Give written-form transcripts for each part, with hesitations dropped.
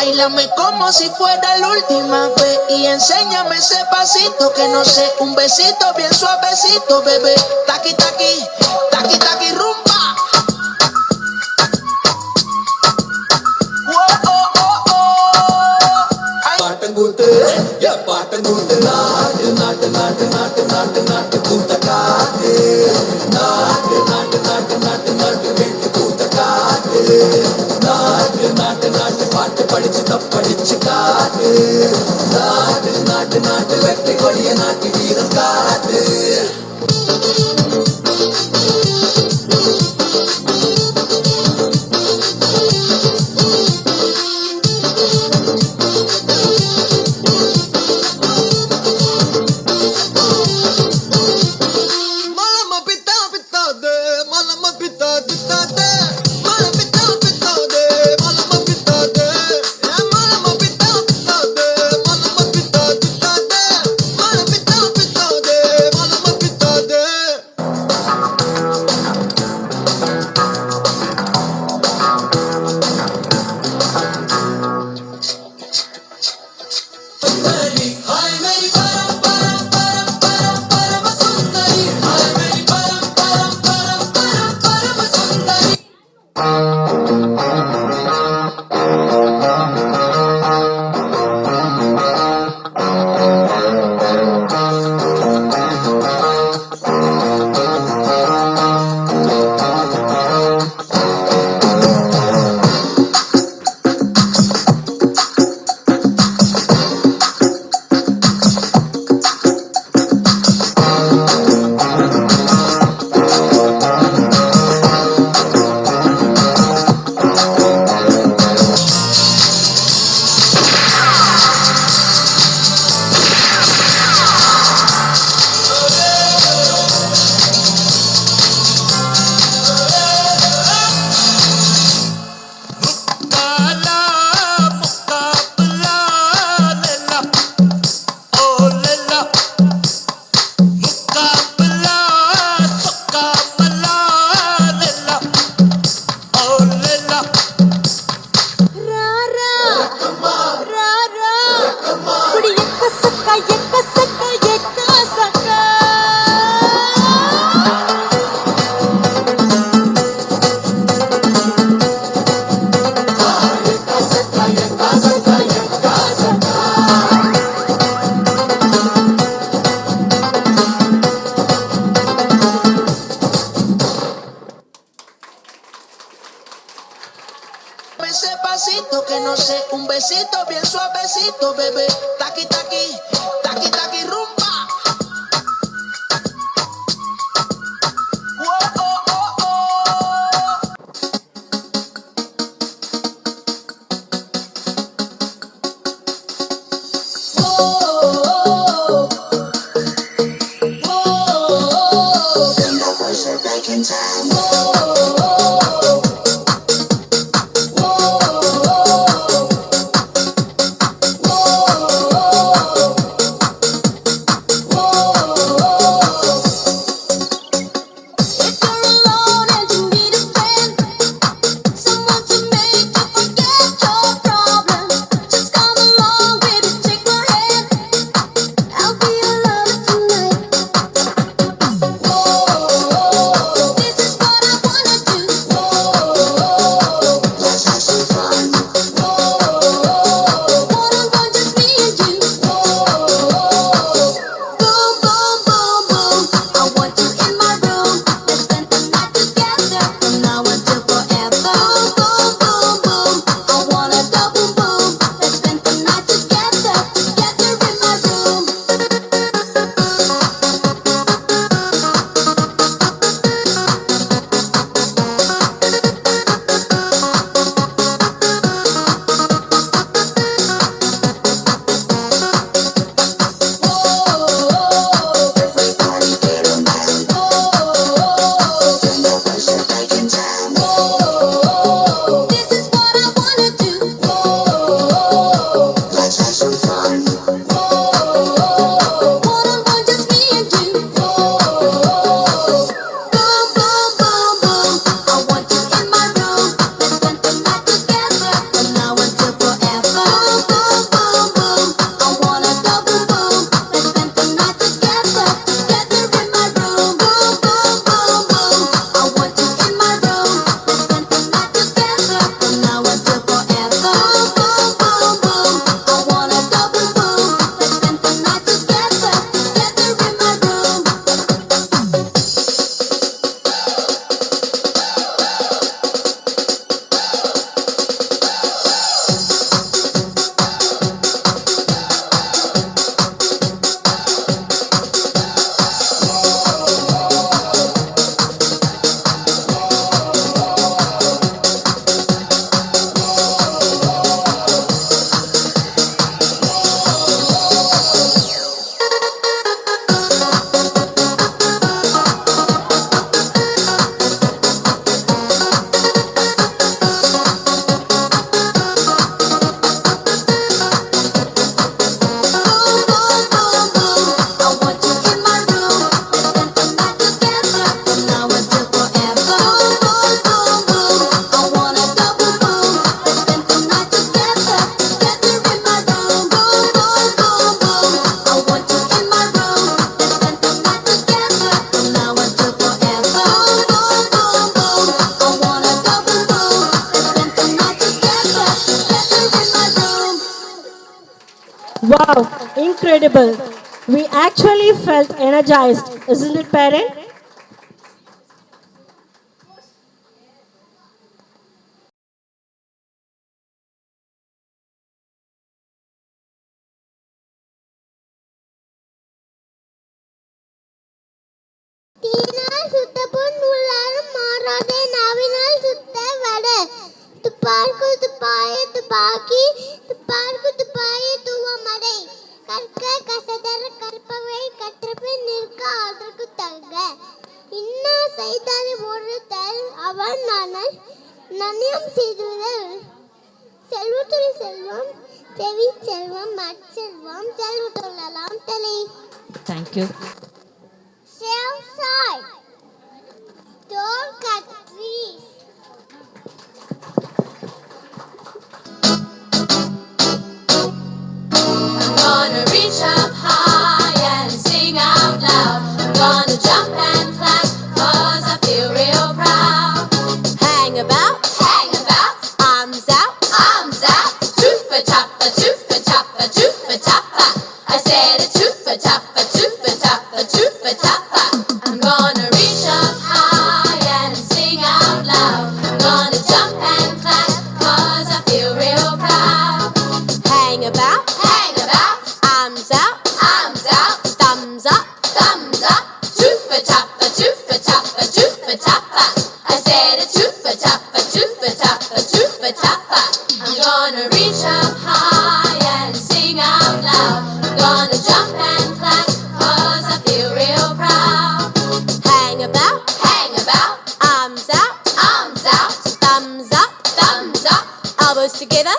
Báilame como si fuera la última vez y enséñame ese pasito que no sé, un besito bien suavecito, bebé. Taqui, taqui, taqui, taqui, rumba. Oh, oh, oh, oh. பாட்டங்கூத்து பாட்டங்கூத்து நாட்டு நாட்டு நாட்டு நாட்டு நாட்டு நாட்டு கூத்த காத்து நாட்டு நாட்டு நாட்டு நாட்டு நாட்டு வீட்டு கூத்த காத்து நாட்டு நாட்டு நாட்டு பாட்டு படிச்சு தப்படிச்சு காத்து நாட்டு நாட்டு நாட்டு வெற்றி கொடிய நாட்டு வீரம் காத்து Ese pasito que no sé, un besito bien suavecito, bebé. Taqui, taqui, taqui, taqui, rumba. Oh, oh, oh, oh. Oh, oh, oh. The numbers are back in time. incredible. We actually felt energized, isn't it, parent? தீயினால் சுட்டபொன் உள்ளாரும் மாறாதே நாவினால் சுட்ட வடை. துப்பார்க்கு துப்பாய துப்பாக்கி துப்பார்க்கு துப்பாய தூவமடை. கற்க கசதர கற்பவை கற்றபின் நிற்க அதற்கு தக. இன்னா செய்தாரை ஒருத்தல் அவன் நானல் நன்னியம் செய்துதல். செல்வத்துள் செல்வம் செவி செல்வம் மற்செல்வம் செல்வத்துள்ளலாம் தலை. Thank you. Stay outside. Don't cut trees. I'm gonna reach up high and sing out loud. I'm gonna jump and clap 'cause I feel real proud. Hang about, arms out, toofa toppa, toofa toppa, toofa toppa. I said a toofa toppa, toofa toppa, toofa toppa. I'm gonna reach up high and sing out loud. I'm gonna jump and clap 'cause I feel real proud. Hang about, arms out, thumbs up, toofa toppa, toofa toppa, toofa toppa. I said a toofa toppa, toofa toppa, toofa toppa. I'm gonna reach up high and sing out loud. I'm gonna jump and clap 'cause I feel real proud. Hang about, arms out, thumbs up, elbows together,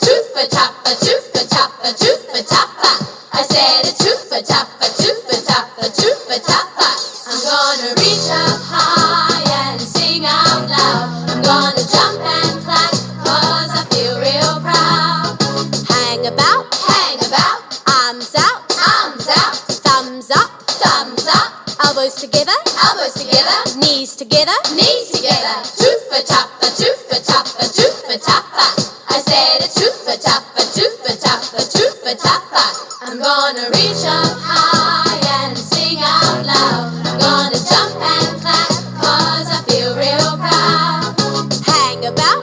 toofa toppa, toofa toppa, toofa toppa. I said a toofa toppa, toofa toppa, toofa toppa. I'm gonna reach up high and sing out loud. I'm gonna jump and clap 'cause I feel real proud. Hang about, arms out, thumbs up, elbows together, knees together, toofa toppa, toofa toppa, toofa toppa. I said a toofa toppa, toofa toppa, toofa toppa. I'm gonna reach up high and sing out loud. I'm gonna jump and clap 'cause I feel real proud. Hang about,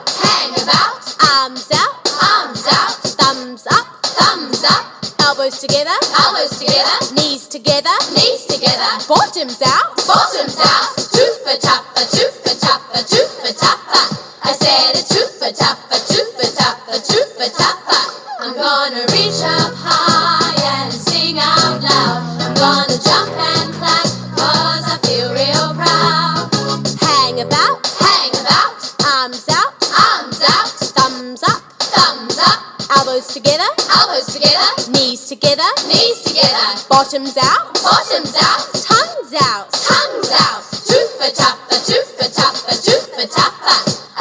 arms out, thumbs up, elbows together, knees together, bottoms out, toofa toppa, toofa toppa, toofa toppa. I said a toofa toppa, toofa toppa, toofa toppa. I'm gonna reach up high and sing out loud. I'm gonna jump and clap 'cause I feel real proud. Hang about, arms out, thumbs up, elbows together, knees together, bottoms out, tongues out, toofa toppa, toofa toppa, toofa toppa.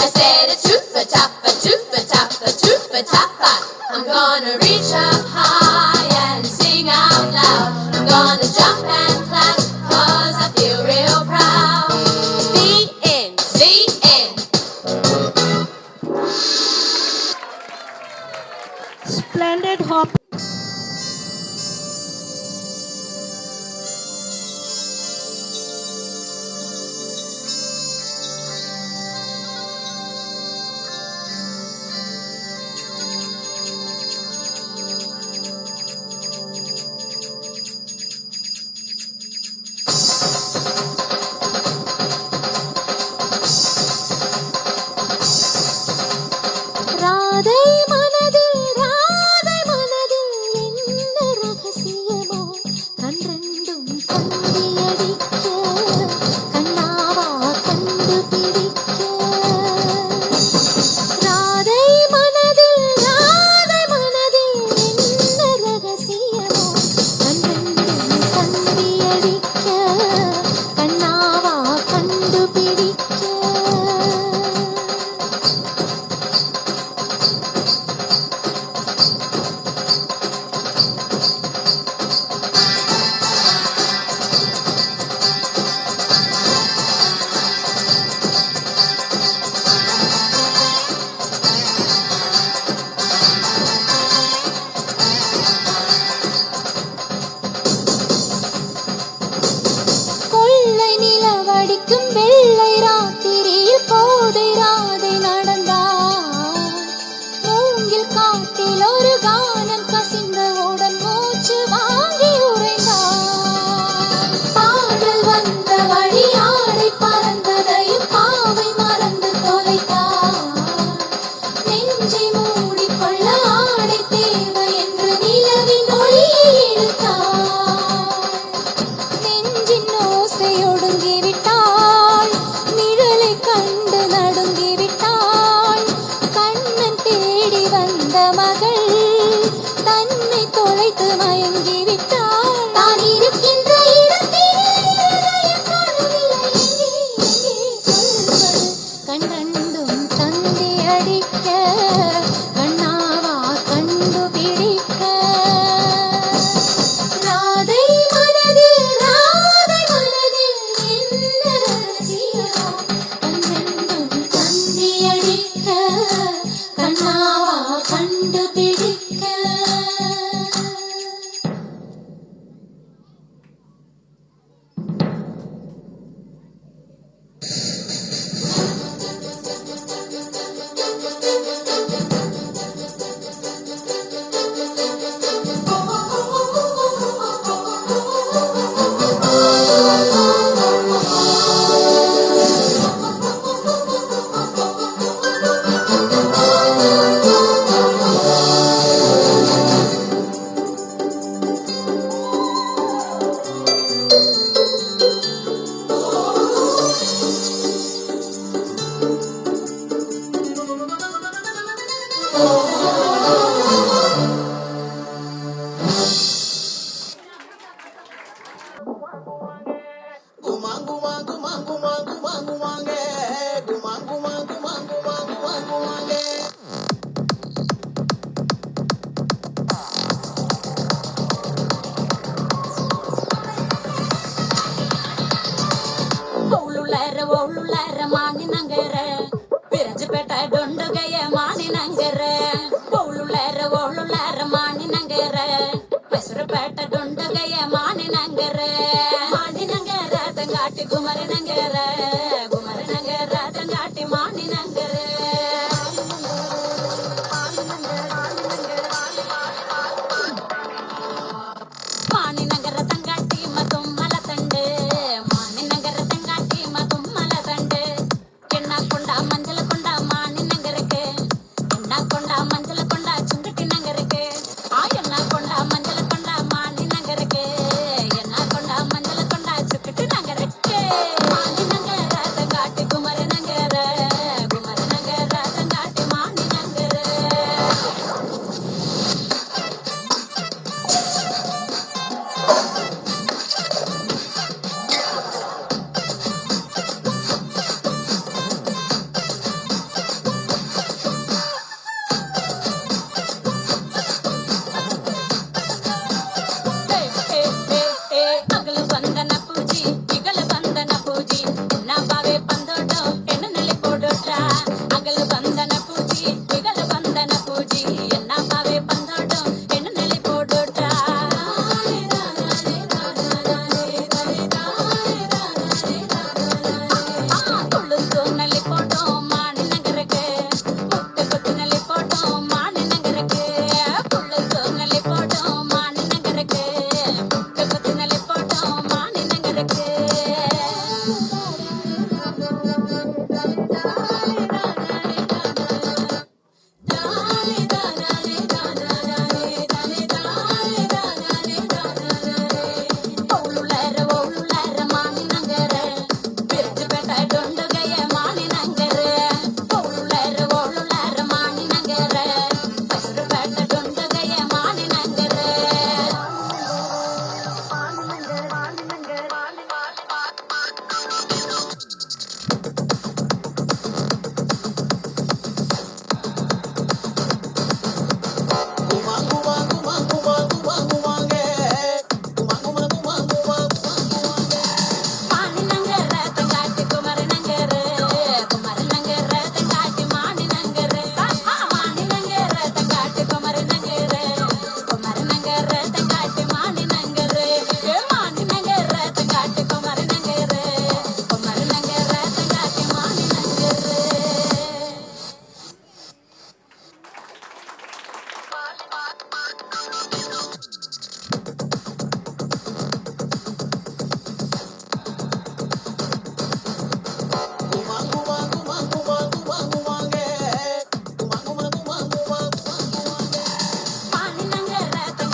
I said a toofa toppa, toofa toppa, toofa toppa. I'm gonna reach up high and sing out loud. I'm gonna jump and clap 'cause I feel real proud. The end. Splendid hop. அடிக்கும் வெள்ளை ராத்திரியில் போதை ராதை நடந்தார். மூங்கில் காட்டில் ஒரு கானம் கசிந்தவுடன் மூச்சு வாங்கி உறைந்தார். பாடல் வந்த வழி ஆடை பறந்ததையும் பாவை மறந்து தொலைத்தார். நெஞ்சை மூடிக்கொள்ள ஆடை தேவை என்று நிலவின் ஒளியை இழுத்தார். நெஞ்சின் ஓசை ஒடுங்கிவிட்டாள், நிழலை கண்டு நடுங்கிவிட்டாள். கண்ணன் தேடி வந்த மகள் தன்னை தொலைத்து மயங்கிவிட்டாள். தான் இருக்கின்ற இடத்தில் இருதயம் காணவில்லை, எங்கே சொல்வது? கண்ணண்டும் தந்தி அடிக்க கண்ணாவா கண்டுபிடிக்க. ராதை மனதில் என்ன ரகசியமோ? கண்ணண்டும் தந்தி அடிக்க கண்ணாவா கண்டுபிடிக்க. ஒழுளர மானினங்கர பிரிஞ்சுபேட்ட டொண்டுகைய மானினங்கர. ஒழுளர மானினங்கர பெசுறுபேட்ட டொண்டுகைய மானினங்கர. மானினங்கர தங்காட்டி குமரன